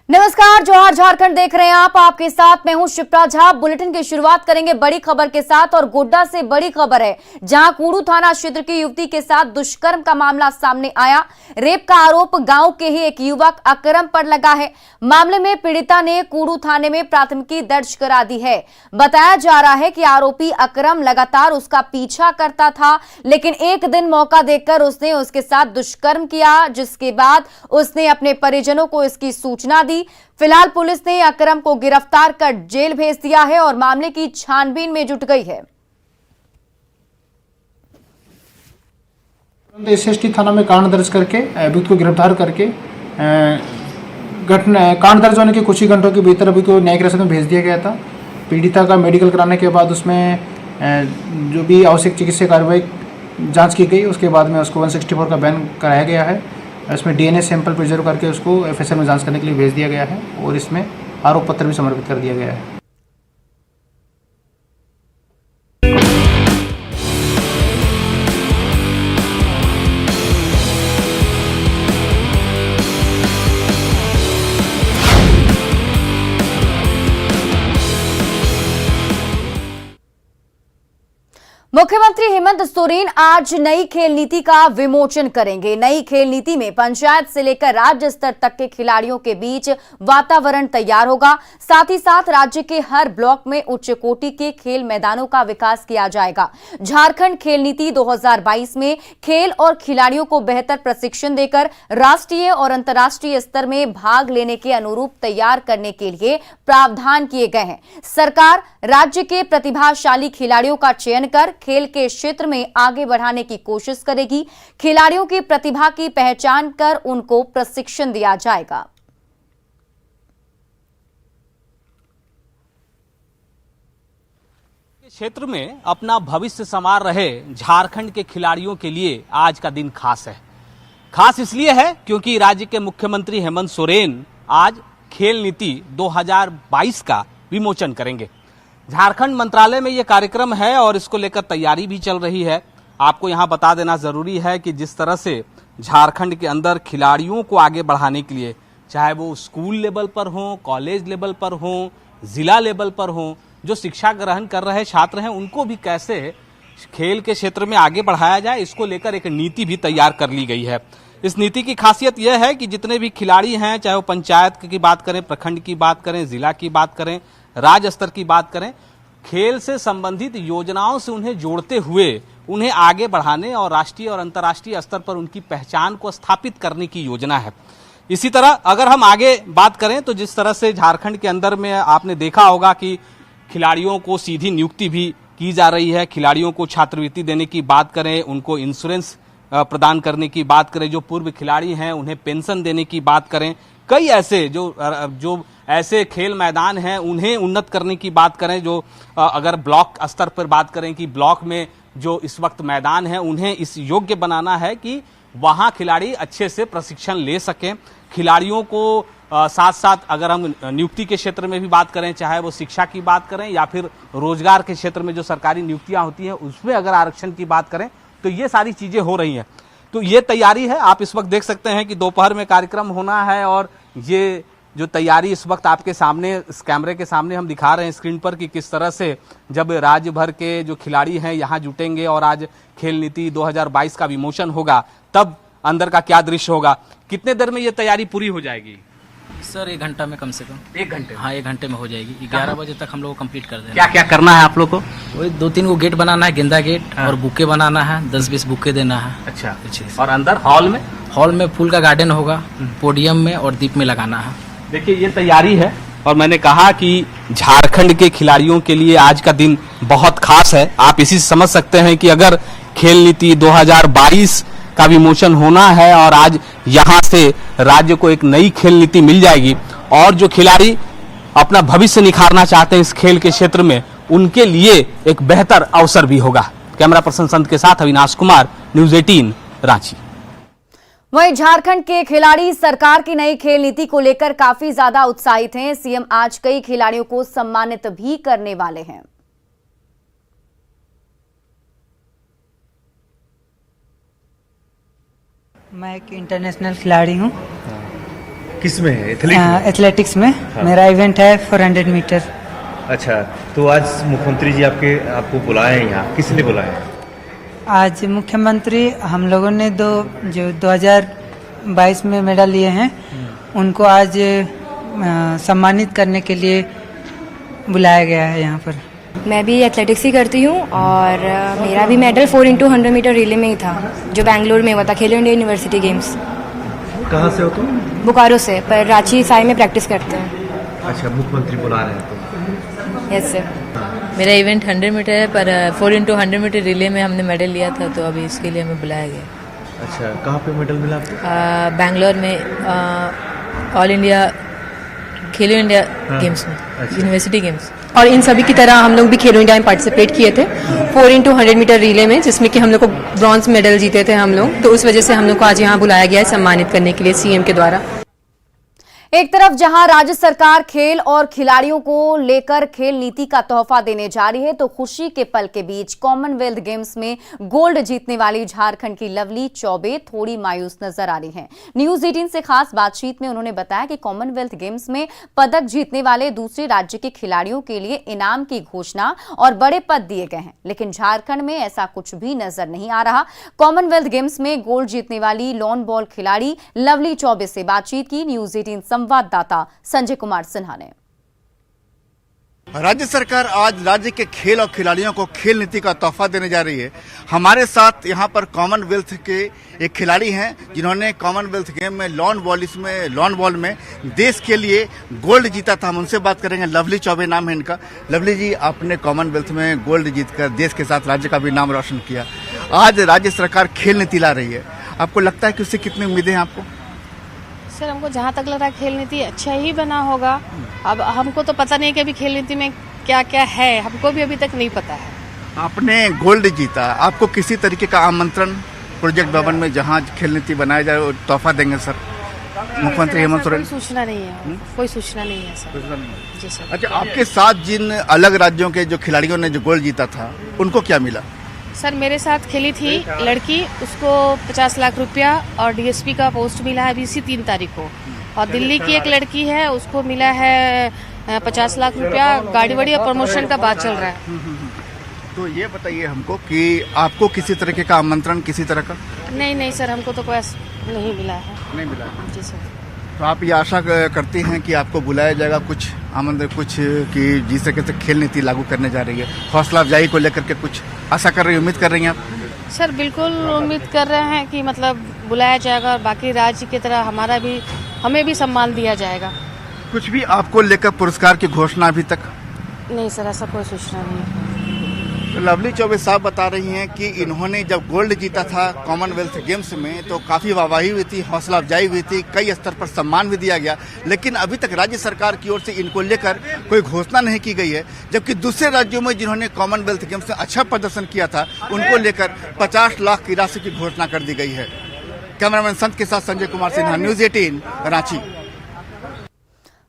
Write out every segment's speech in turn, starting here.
नमस्कार, जोहार झारखंड देख रहे हैं आप। आपके साथ मैं हूं शिप्रा झा। बुलेटिन की शुरुआत करेंगे बड़ी खबर के साथ और गोड्डा से बड़ी खबर है, जहां कूड़ू थाना क्षेत्र की युवती के साथ दुष्कर्म का मामला सामने आया। रेप का आरोप गांव के ही एक युवक अकरम पर लगा है। मामले में पीड़िता ने कूड़ू थाने में प्राथमिकी दर्ज करा दी है। बताया जा रहा है कि आरोपी अकरम लगातार उसका पीछा करता था, लेकिन एक दिन मौका देकर उसने उसके साथ दुष्कर्म किया, जिसके बाद उसने अपने परिजनों को इसकी सूचना दी। फिलहाल पुलिस ने अकरम को गिरफ्तार कर जेल भेज दिया है और मामले की छानबीन में जुट गई है। एसएसटी थाना में कांड दर्ज करके अभियुक्त को गिरफ्तार करके घटना कांड दर्ज होने के कुछ ही घंटों के भीतर अभियुक्त को न्यायिक हिरासत में भेज दिया गया था। पीड़िता का मेडिकल कराने के बाद उसमें जो भी आवश्यक चिकित्सीय कार्रवाई जांच की गई, उसके बाद में उसको 164 का बैन कराया गया है। इसमें डीएनए सैंपल प्रिजर्व करके उसको एफएसएल में जांच करने के लिए भेज दिया गया है और इसमें आरोप पत्र भी समर्पित कर दिया गया है। मुख्यमंत्री हेमंत सोरेन आज नई खेल नीति का विमोचन करेंगे। नई खेल नीति में पंचायत से लेकर राज्य स्तर तक के खिलाड़ियों के बीच वातावरण तैयार होगा। साथ ही साथ राज्य के हर ब्लॉक में उच्च कोटि के खेल मैदानों का विकास किया जाएगा। झारखंड खेल नीति 2022 में खेल और खिलाड़ियों को बेहतर प्रशिक्षण देकर राष्ट्रीय और अंतर्राष्ट्रीय स्तर में भाग लेने के अनुरूप तैयार करने के लिए प्रावधान किए गए हैं। सरकार राज्य के प्रतिभाशाली खिलाड़ियों का चयन कर खेल के क्षेत्र में आगे बढ़ाने की कोशिश करेगी। खिलाड़ियों की प्रतिभा की पहचान कर उनको प्रशिक्षण दिया जाएगा। क्षेत्र में अपना भविष्य संवार रहे झारखंड के खिलाड़ियों के लिए आज का दिन खास है। खास इसलिए है क्योंकि राज्य के मुख्यमंत्री हेमंत सोरेन आज खेल नीति 2022 का विमोचन करेंगे। झारखंड मंत्रालय में यह कार्यक्रम है और इसको लेकर तैयारी भी चल रही है। आपको यहां बता देना जरूरी है कि जिस तरह से झारखंड के अंदर खिलाड़ियों को आगे बढ़ाने के लिए, चाहे वो स्कूल लेवल पर हो, कॉलेज लेवल पर हो, जिला लेवल पर हो, जो शिक्षा ग्रहण कर रहे छात्र हैं उनको भी कैसे खेल के क्षेत्र में आगे बढ़ाया जाए, इसको लेकर एक नीति भी तैयार कर ली गई है। इस नीति की खासियत यह है कि जितने भी खिलाड़ी हैं, चाहे वो पंचायत की बात करें, प्रखंड की बात करें, जिला की बात करें, राज्य स्तर की बात करें, खेल से संबंधित योजनाओं से उन्हें जोड़ते हुए उन्हें आगे बढ़ाने और राष्ट्रीय और अंतर्राष्ट्रीय स्तर पर उनकी पहचान को स्थापित करने की योजना है। इसी तरह अगर हम आगे बात करें तो जिस तरह से झारखंड के अंदर में आपने देखा होगा कि खिलाड़ियों को सीधी नियुक्ति भी की जा रही है। खिलाड़ियों को छात्रवृत्ति देने की बात करें, उनको इंश्योरेंस प्रदान करने की बात करें, जो पूर्व खिलाड़ी हैं उन्हें पेंशन देने की बात करें, कई ऐसे जो ऐसे खेल मैदान हैं उन्हें उन्नत करने की बात करें, जो अगर ब्लॉक स्तर पर बात करें कि ब्लॉक में जो इस वक्त मैदान है उन्हें इस योग्य बनाना है कि वहां खिलाड़ी अच्छे से प्रशिक्षण ले सकें। खिलाड़ियों को साथ साथ अगर हम नियुक्ति के क्षेत्र में भी बात करें, चाहे वो शिक्षा की बात करें या फिर रोजगार के क्षेत्र में जो सरकारी नियुक्तियां होती हैं उसमें अगर आरक्षण की बात करें, तो ये सारी चीजें हो रही हैं। तो ये तैयारी है। आप इस वक्त देख सकते हैं कि दोपहर में कार्यक्रम होना है और ये जो तैयारी इस वक्त आपके सामने इस कैमरे के सामने हम दिखा रहे हैं स्क्रीन पर कि किस तरह से जब राज्य भर के जो खिलाड़ी हैं यहाँ जुटेंगे और आज खेल नीति 2022 का विमोचन होगा, तब अंदर का क्या दृश्य होगा। कितने देर में ये तैयारी पूरी हो जाएगी? सर 1 घंटा में कम से कम। 1 घंटे? हाँ, 1 घंटे में हो जाएगी। 11 बजे तक हम लोग को कंप्लीट कर देना। क्या क्या करना है आप लोग को? वही 2-3 को गेट बनाना है, गेंदा गेट। हाँ। और बुके बनाना है, 10-20 बुके देना है। अच्छा। और अंदर हॉल में फूल का गार्डन होगा, पोडियम में और दीप में लगाना है। देखिए ये तैयारी है और मैंने कहा कि झारखंड के खिलाड़ियों के लिए आज का दिन बहुत खास है। आप इसी से समझ सकते हैं कि अगर खेल नीति 2022 का विमोचन होना है और आज यहां से राज्य को एक नई खेल नीति मिल जाएगी और जो खिलाड़ी अपना भविष्य निखारना चाहते हैं इस खेल के क्षेत्र में, उनके लिए एक बेहतर अवसर भी होगा। कैमरा पर्सन संत के साथ अविनाश कुमार, न्यूज़ 18 रांची। वहीं झारखंड के खिलाड़ी सरकार की नई खेल नीति को लेकर काफी ज्यादा उत्साहित हैं। सीएम आज कई खिलाड़ियों को सम्मानित भी करने वाले हैं। मैं एक इंटरनेशनल खिलाड़ी हूं। किस में है? एथलीट में? एथलेटिक्स में मेरा इवेंट है 400 मीटर। अच्छा, तो आज मुख्यमंत्री जी आपको बुलाए हैं यहाँ, किसने बुलाया है? आज मुख्यमंत्री हम लोगों ने जो 2022 में मेडल लिए हैं उनको आज सम्मानित करने के लिए बुलाया गया है यहाँ पर। मैं भी एथलेटिक्स ही करती हूँ और मेरा भी मेडल 4x100 मीटर रिले में ही था जो बेंगलोर में हुआ था, खेलो इंडिया यूनिवर्सिटी गेम्स। कहाँ से हो तुम? बोकारो से, पर रांची साई में प्रैक्टिस करते हैं। अच्छा, मुख्यमंत्री बुला रहे हैं तो? Yes sir. मेरा इवेंट 100 मीटर है, पर 4x100 मीटर रिले में हमने मेडल लिया था, तो अभी इसके लिए हमें बुलाया गया। अच्छा, कहाँ पे मेडल मिला आपको? बेंगलोर में ऑल इंडिया खेलो इंडिया गेम्स में, यूनिवर्सिटी गेम्स। और इन सभी की तरह हम लोग भी खेलो इंडिया में पार्टिसिपेट किए थे 4x100 मीटर रिले में, जिसमें कि हम लोग को ब्रॉन्ज मेडल जीते थे हम लोग। तो उस वजह से हम लोग को आज यहाँ बुलाया गया है सम्मानित करने के लिए सीएम के द्वारा। एक तरफ जहां राज्य सरकार खेल और खिलाड़ियों को लेकर खेल नीति का तोहफा देने जा रही है, तो खुशी के पल के बीच कॉमनवेल्थ गेम्स में गोल्ड जीतने वाली झारखंड की लवली चौबे थोड़ी मायूस नजर आ रही हैं। न्यूज 18 से खास बातचीत में उन्होंने बताया कि कॉमनवेल्थ गेम्स में पदक जीतने वाले दूसरे राज्य के खिलाड़ियों के लिए इनाम की घोषणा और बड़े पद दिए गए हैं, लेकिन झारखंड में ऐसा कुछ भी नजर नहीं आ रहा। कॉमनवेल्थ गेम्स में गोल्ड जीतने वाली लॉन बॉल खिलाड़ी लवली चौबे से बातचीत की न्यूज 18 संवाददाता संजय कुमार सिन्हा ने। राज्य सरकार आज राज्य के खेल और खिलाड़ियों को खेल नीति का तोहफा देने जा रही है। हमारे साथ यहाँ पर कॉमनवेल्थ के एक खिलाड़ी हैं जिन्होंने कॉमनवेल्थ गेम में लॉन बॉल में देश के लिए गोल्ड जीता था। हम उनसे बात करेंगे। लवली चौबे नाम है इनका। लवली जी, आपने कॉमनवेल्थ में गोल्ड जीतकर देश के साथ राज्य का भी नाम रोशन किया। आज राज्य सरकार खेल नीति ला रही है, आपको लगता है कि उससे कितनी उम्मीदें हैं आपको? सर, हमको जहाँ तक लग रहा है खेल नीति अच्छा ही बना होगा। अब हमको तो पता नहीं कि अभी खेल नीति में क्या क्या है, हमको भी अभी तक नहीं पता है। आपने गोल्ड जीता, आपको किसी तरीके का आमंत्रण प्रोजेक्ट भवन में जहाँ खेल नीति बनाया जाए तोहफा देंगे सर मुख्यमंत्री हेमंत सोरेन? कोई सूचना नहीं है, कोई सूचना नहीं है सर। जी सर। अच्छा, आपके साथ जिन अलग राज्यों के जो खिलाड़ियों ने जो गोल्ड जीता था उनको क्या मिला? सर, मेरे साथ खेली थी लड़की, उसको 50 लाख रुपया और डीएसपी का पोस्ट मिला है अभी इसी 3 तारीख को। और दिल्ली की एक लड़की है, उसको मिला है 50 लाख रुपया, गाड़ी वाड़ी और प्रमोशन का बात चल रहा है। तो ये बताइए हमको कि आपको किसी तरीके का आमंत्रण किसी तरह का? नहीं सर, हमको तो कोई नहीं मिला है। नहीं मिला? जी सर। तो आप ये आशा करती हैं कि आपको बुलाया जाएगा कुछ आमंत्रण, कुछ कि जिस तरीके से खेल नीति लागू करने जा रही है, हौसला अफजाई को लेकर के कुछ आशा कर रही है, उम्मीद कर रही हैं आप? सर, बिल्कुल उम्मीद कर रहे हैं कि मतलब बुलाया जाएगा और बाकी राज्य की तरह हमें भी सम्मान दिया जाएगा। कुछ भी आपको लेकर पुरस्कार की घोषणा अभी तक? नहीं सर, ऐसा कोई सूचना नहीं है। लवली चौबे साहब बता रही हैं कि इन्होंने जब गोल्ड जीता था कॉमनवेल्थ गेम्स में तो काफ़ी वाहवाही हुई थी, हौसला अफजाई हुई थी, कई स्तर पर सम्मान भी दिया गया, लेकिन अभी तक राज्य सरकार की ओर से इनको लेकर कोई घोषणा नहीं की गई है। जबकि दूसरे राज्यों में जिन्होंने कॉमनवेल्थ गेम्स में अच्छा प्रदर्शन किया था उनको लेकर 50 लाख की राशि की घोषणा कर दी गई है। कैमरामैन संत के साथ Sanjay Kumar Sinha, news 18 Ranchi.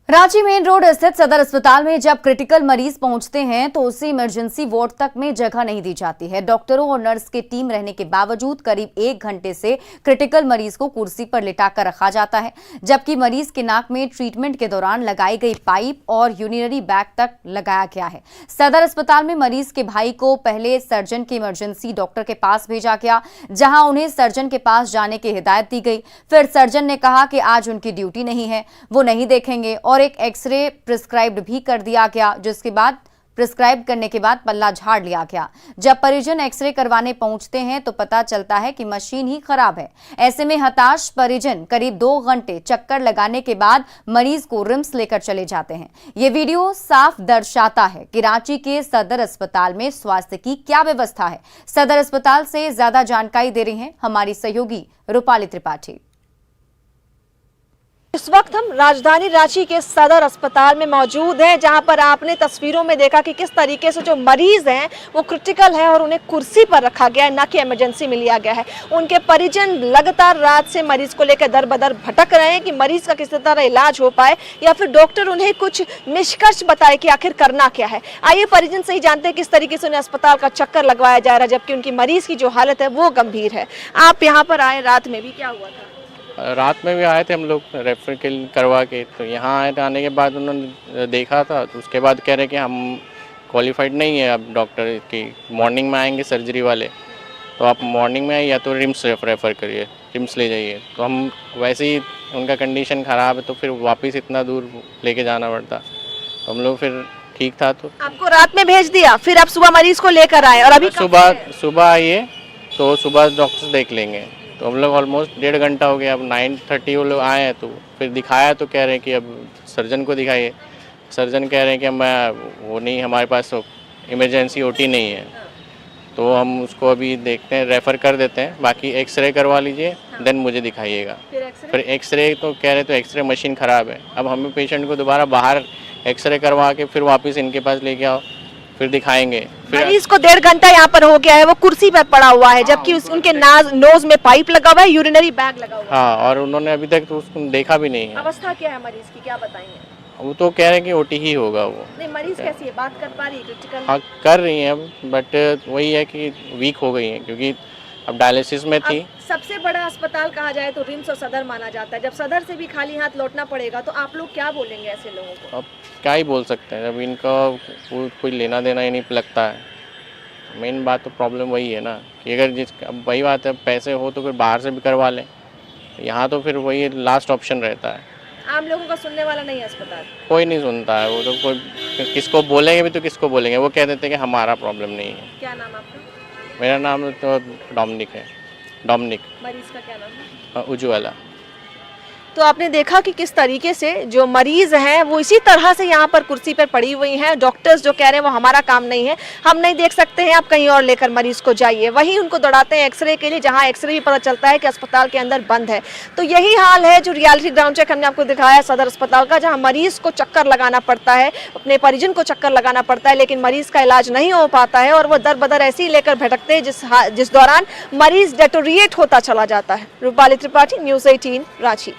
Ranchi main road स्थित सदर अस्पताल में जब क्रिटिकल मरीज पहुंचते हैं तो उसे इमरजेंसी वार्ड तक में जगह नहीं दी जाती है। डॉक्टरों और नर्स की टीम रहने के बावजूद करीब 1 घंटे से क्रिटिकल मरीज को कुर्सी पर लिटाकर रखा जाता है, जबकि मरीज के नाक में ट्रीटमेंट के दौरान लगाई गई पाइप और यूरिनरी बैग तक लगाया गया है। सदर अस्पताल में मरीज के भाई को पहले सर्जन के इमरजेंसी डॉक्टर के पास भेजा गया, जहां उन्हें सर्जन के पास जाने की हिदायत दी गई। फिर सर्जन ने कहा कि आज उनकी ड्यूटी नहीं है, वो नहीं देखेंगे और एक एक्सरे प्रिस्क्राइब्ड भी कर दिया गया, जिसके बाद प्रिस्क्राइब करने के बाद पल्ला झाड़ लिया गया। जब परिजन एक्सरे करवाने पहुंचते हैं तो पता चलता है कि मशीन ही खराब है। ऐसे में हताश परिजन करीब 2 घंटे चक्कर लगाने के बाद मरीज को रिम्स लेकर चले जाते हैं। ये वीडियो साफ दर्शाता है कि रांची के सदर अस्पताल में स्वास्थ्य की क्या व्यवस्था है। सदर अस्पताल से ज्यादा जानकारी दे रही हैं हमारी सहयोगी रूपाली त्रिपाठी। इस वक्त हम राजधानी रांची के सदर अस्पताल में मौजूद हैं, जहां पर आपने तस्वीरों में देखा कि किस तरीके से जो मरीज हैं वो क्रिटिकल है और उन्हें कुर्सी पर रखा गया है, ना कि इमरजेंसी में लिया गया है। उनके परिजन लगातार रात से मरीज को लेकर दर बदर भटक रहे हैं कि मरीज का किस तरह इलाज हो पाए या फिर डॉक्टर उन्हें कुछ निष्कर्ष बताए कि आखिर करना क्या है। आइए परिजन से ही जानते हैं किस तरीके से उन्हें अस्पताल का चक्कर लगवाया जा रहा है, जबकि उनकी मरीज की जो हालत है वो गंभीर है। आप यहाँ पर आए रात में भी, क्या हुआ था? रात में भी आए थे हम लोग रेफर के करवा के, तो यहाँ आए थे। आने के बाद उन्होंने देखा था, तो उसके बाद कह रहे कि हम क्वालिफाइड नहीं है अब डॉक्टर की, मॉर्निंग में आएंगे सर्जरी वाले, तो आप मॉर्निंग में आइए या तो रिम्स रेफ़र करिए, रिम्स ले जाइए। तो हम वैसे ही उनका कंडीशन ख़राब है, तो फिर वापस इतना दूर लेके जाना पड़ता, तो हम लोग फिर ठीक था तो आपको रात में भेज दिया, फिर आप सुबह मरीज को लेकर आए और अभी सुबह आइए तो सुबह डॉक्टर देख लेंगे। तो हम लोग ऑलमोस्ट 1.5 घंटा हो गया, अब 9:30 वो लोग आए हैं, तो फिर दिखाया तो कह रहे हैं कि अब सर्जन को दिखाइए। सर्जन कह रहे हैं कि मैं वो नहीं, हमारे पास इमरजेंसी ओटी नहीं है, तो हम उसको अभी देखते हैं, रेफ़र कर देते हैं। बाकी एक्सरे करवा लीजिए, देन मुझे दिखाइएगा। फिर एक्सरे तो कह रहे तो एक्सरे मशीन ख़राब है, अब हमें पेशेंट को दोबारा बाहर एक्सरे करवा के फिर वापस इनके पास लेके आओ, फिर दिखाएंगे। मरीज को 1.5 घंटा यहाँ पर हो गया है, वो कुर्सी पर पड़ा हुआ है, जबकि उनके नोज में पाइप लगा हुआ है, यूरिनरी बैग लगा हुआ है। हाँ, और उन्होंने अभी तक तो उसको देखा भी नहीं है। अवस्था क्या है मरीज की, क्या बताएंगे? वो तो कह रहे हैं कि ओटी ही होगा वो। नहीं, मरीज कैसी है, बात कर पा रही है? क्रिटिकल हाँ कर रही हैं अब, बट वही है कि वीक हो गई हैं, क्योंकि अब डायलिसिस में थी। सबसे बड़ा अस्पताल कहा जाए तो रिम्स और सदर माना जाता है, जब सदर से भी खाली हाथ लौटना पड़ेगा तो आप लोग क्या बोलेंगे ऐसे लोगों को? अब क्या ही बोल सकते हैं, अब इनका कोई लेना देना ही नहीं लगता है। मेन बात तो प्रॉब्लम वही है ना कि अगर अब वही बात है, पैसे हो तो फिर बाहर से भी करवा लें, यहाँ तो फिर वही लास्ट ऑप्शन रहता है। आम लोगों का सुनने वाला नहीं है अस्पताल, कोई नहीं सुनता है, वो तो कोई किसको बोलेंगे भी तो किसको बोलेंगे, वो कह देते हैं कि हमारा प्रॉब्लम नहीं है। क्या नाम आपका? मेरा नाम तो डोमिनिक है, डोमिनिक। मरीज का क्या नाम है? उज्ज्वला। तो आपने देखा कि किस तरीके से जो मरीज हैं वो इसी तरह से यहाँ पर कुर्सी पर पड़ी हुई हैं। डॉक्टर्स जो कह रहे हैं वो हमारा काम नहीं है, हम नहीं देख सकते हैं, आप कहीं और लेकर मरीज को जाइए। वहीं उनको दौड़ाते हैं एक्सरे के लिए, जहाँ एक्सरे भी पता चलता है कि अस्पताल के अंदर बंद है। तो यही हाल है जो रियलिटी ग्राउंड चेक हमने आपको दिखाया सदर अस्पताल का, जहाँ मरीज को चक्कर लगाना पड़ता है, अपने परिजन को चक्कर लगाना पड़ता है, लेकिन मरीज का इलाज नहीं हो पाता है और वो दर बदर ऐसे ही लेकर भटकते हैं जिस दौरान मरीज डेटोरिएट होता चला जाता है। रूपाली त्रिपाठी, न्यूज़ 18, रांची।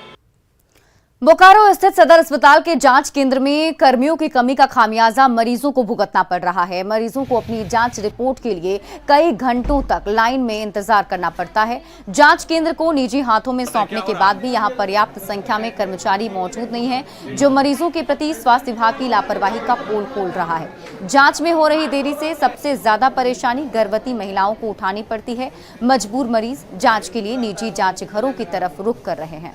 बोकारो स्थित सदर अस्पताल के जांच केंद्र में कर्मियों की कमी का खामियाजा मरीजों को भुगतना पड़ रहा है। मरीजों को अपनी जांच रिपोर्ट के लिए कई घंटों तक लाइन में इंतजार करना पड़ता है। जांच केंद्र को निजी हाथों में सौंपने के बाद भी यहां पर्याप्त संख्या में कर्मचारी मौजूद नहीं है, जो मरीजों के प्रति स्वास्थ्य विभाग की लापरवाही का पोल खोल रहा है। जांच में हो रही देरी से सबसे ज्यादा परेशानी गर्भवती महिलाओं को उठानी पड़ती है। मजबूर मरीज जांच के लिए निजी जांच घरों की तरफ रुख कर रहे हैं।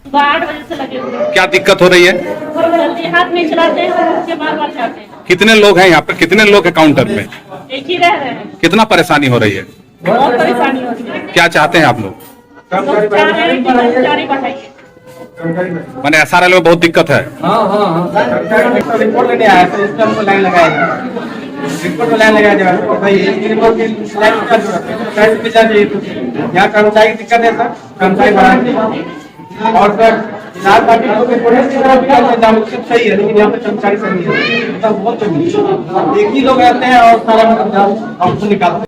8 बजे से लगे हुए हैं। क्या दिक्कत हो रही है? जल्दी हाथ में चलाते हैं, उसके बार-बार जाते हैं। कितने लोग हैं यहाँ पे, कितने लोग हैं काउंटर में? एक ही रह रहे हैं। कितना परेशानी हो रही है? बहुत परेशानी हो रही है। क्या चाहते हैं आप लोग? चाह रहे हैं कि कर्मचारी बढ़ाइए। मैंने SRL में बहुत दिक्कत है। रिपोर्ट लेने आया तो इसका हमको लाइन लगाया जाए, रिपोर्ट में लाइन लगाया जाए भाई, रिपोर्ट की लाइन का जरूरत है, पे चाहिए तो यहाँ कर्मचारी की दिक्कत है सर, कर्मचारी बढ़ाने और सर चार पार्टी लोग के पुलिस की तरफ भी जाम सही है, लेकिन यहाँ पे कर्मचारी सही है, मतलब बहुत कमी। एक ही लोग आते हैं और सारा मतलब हमको निकालते हैं।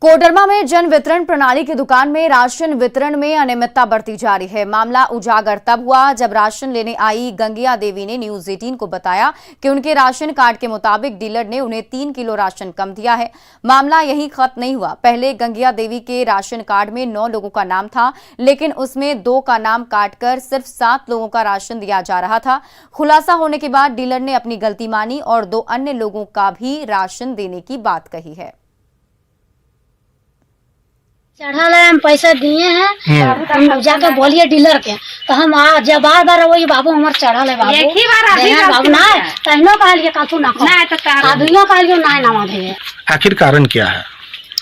कोडरमा में जन वितरण प्रणाली की दुकान में राशन वितरण में अनियमितता बढ़ती जा रही है। मामला उजागर तब हुआ जब राशन लेने आई गंगिया देवी ने न्यूज़ 18 को बताया कि उनके राशन कार्ड के मुताबिक डीलर ने उन्हें 3 किलो राशन कम दिया है। मामला यहीं खत्म नहीं हुआ। पहले गंगिया देवी के राशन कार्ड में 9 लोगों का नाम था, लेकिन उसमें 2 का नाम काटकर सिर्फ 7 लोगों का राशन दिया जा रहा था। खुलासा होने के बाद डीलर ने अपनी गलती मानी और 2 अन्य लोगों का भी राशन देने की बात कही है। चढ़ा हम पैसा दिए हैं, हम जाके बोलिए डीलर के, तो हम जब बार वही बाबू हमारे चढ़ा ले बाबू, एक ही बार बाबू ना कहनो कहलिए कातू ना आदमियों कहलिए ना ना दे। आखिर कारण क्या है?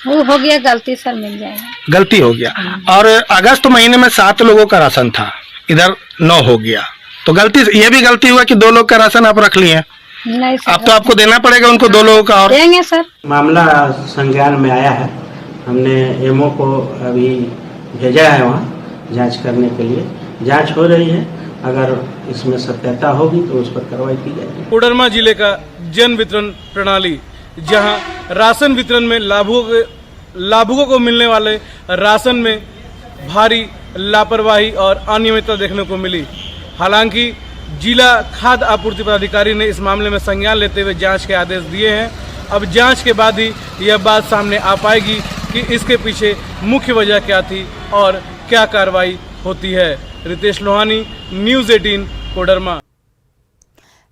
वो हो गया गलती सर, मिल जाएगा। गलती हो गया। और अगस्त महीने में 7 लोगों का राशन था, इधर 9 हो गया, तो गलती ये भी गलती हुआ कि 2 लोग का राशन आप रख लिए। नहीं सर, अब तो आपको देना पड़ेगा उनको 2 लोगों का और देंगे सर। मामला संज्ञान में आया है, हमने एमओ को अभी भेजा है वहाँ जांच करने के लिए, जांच हो रही है, अगर इसमें सत्यता होगी तो उस पर कार्रवाई की जाएगी। कोडरमा जिले का जन वितरण प्रणाली, जहां राशन वितरण में लाभुकों को मिलने वाले राशन में भारी लापरवाही और अनियमितता देखने को मिली। हालांकि जिला खाद्य आपूर्ति पदाधिकारी ने इस मामले में संज्ञान लेते हुए जांच के आदेश दिए हैं। अब जांच के बाद ही यह बात सामने आ पाएगी कि कि इसके पीछे मुख्य वजह क्या थी और क्या कार्रवाई होती है। रितेश लोहानी, न्यूज़ 18, कोडरमा।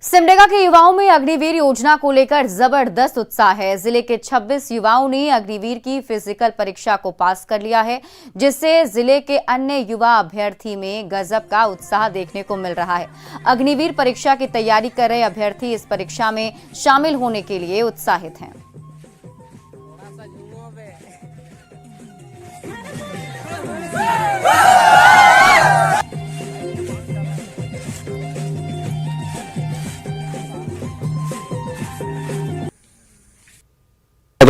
सिमडेगा के युवाओं में अग्निवीर योजना को लेकर जबरदस्त उत्साह है। जिले के 26 युवाओं ने अग्निवीर की फिजिकल परीक्षा को पास कर लिया है, जिससे जिले के अन्य युवा अभ्यर्थी में गजब का उत्साह देखने को मिल रहा है। अग्निवीर परीक्षा की तैयारी कर रहे अभ्यर्थी इस परीक्षा में शामिल होने के लिए उत्साहित हैं।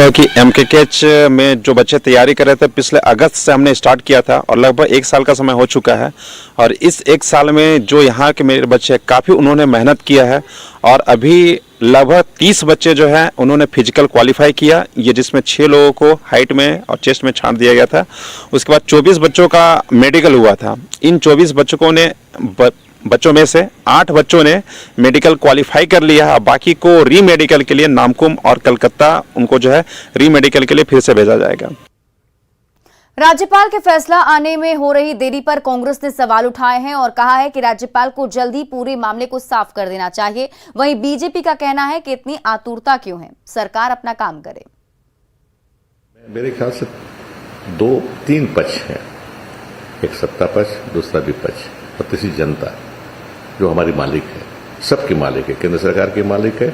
कि MKKH में जो बच्चे तैयारी कर रहे थे, पिछले अगस्त से हमने स्टार्ट किया था और लगभग 1 साल का समय हो चुका है। और इस 1 साल में जो यहाँ के मेरे बच्चे काफ़ी उन्होंने मेहनत किया है और अभी लगभग 30 बच्चे जो हैं उन्होंने फिजिकल क्वालिफाई किया, ये जिसमें 6 लोगों को हाइट में और चेस्ट में छांट दिया गया था। उसके बाद 24 बच्चों का मेडिकल हुआ था। इन 24 बच्चों में से 8 बच्चों ने मेडिकल क्वालिफाई कर लिया है। बाकी को री मेडिकल के लिए नामकुम और कलकत्ता उनको जो है री मेडिकल के लिए फिर से भेजा जाएगा। राज्यपाल के फैसला आने में हो रही देरी पर कांग्रेस ने सवाल उठाए हैं और कहा है कि राज्यपाल को जल्द ही पूरे मामले को साफ कर देना चाहिए। वहीं बीजेपी का कहना है कि इतनी आतुरता क्यों है, सरकार अपना काम करे। मेरे ख्याल से 2-3 पक्ष हैं, एक सत्ता पक्ष, दूसरा विपक्ष और तीसरी जनता जो हमारी मालिक है, सबकी मालिक है। केंद्र सरकार की मालिक है,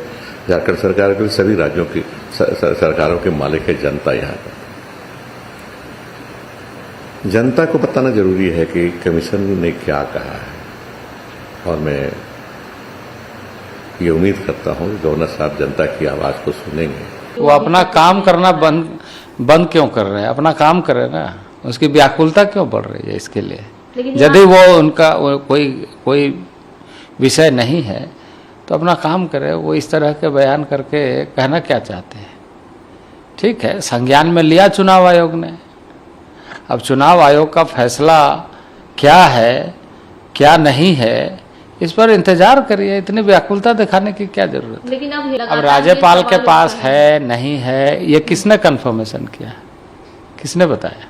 झारखंड सरकार के, सभी राज्यों की सरकारों के मालिक है जनता। यहाँ पर जनता को बताना जरूरी है कि कमीशन ने क्या कहा है और मैं ये उम्मीद करता हूँ कि गवर्नर साहब जनता की आवाज़ को सुनेंगे। वो अपना काम करना बंद क्यों कर रहे हैं? अपना काम करें ना, उसकी व्याकुलता क्यों बढ़ रही है इसके लिए? यदि वो उनका कोई विषय नहीं है तो अपना काम करे। वो इस तरह के बयान करके कहना क्या चाहते हैं? ठीक है, संज्ञान में लिया चुनाव आयोग ने। अब चुनाव आयोग का फैसला क्या है क्या नहीं है, इस पर इंतजार करिए। इतनी व्याकुलता दिखाने की क्या जरूरत है? लेकिन अब राज्यपाल के पास है नहीं है, ये किसने कंफर्मेशन किया, किसने बताया?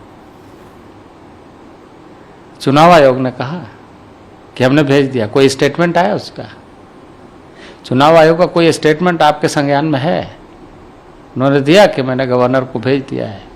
चुनाव आयोग ने कहा कि हमने भेज दिया। कोई स्टेटमेंट आया उसका? चुनाव आयोग का कोई स्टेटमेंट आपके संज्ञान में है? उन्होंने दिया कि मैंने गवर्नर को भेज दिया है।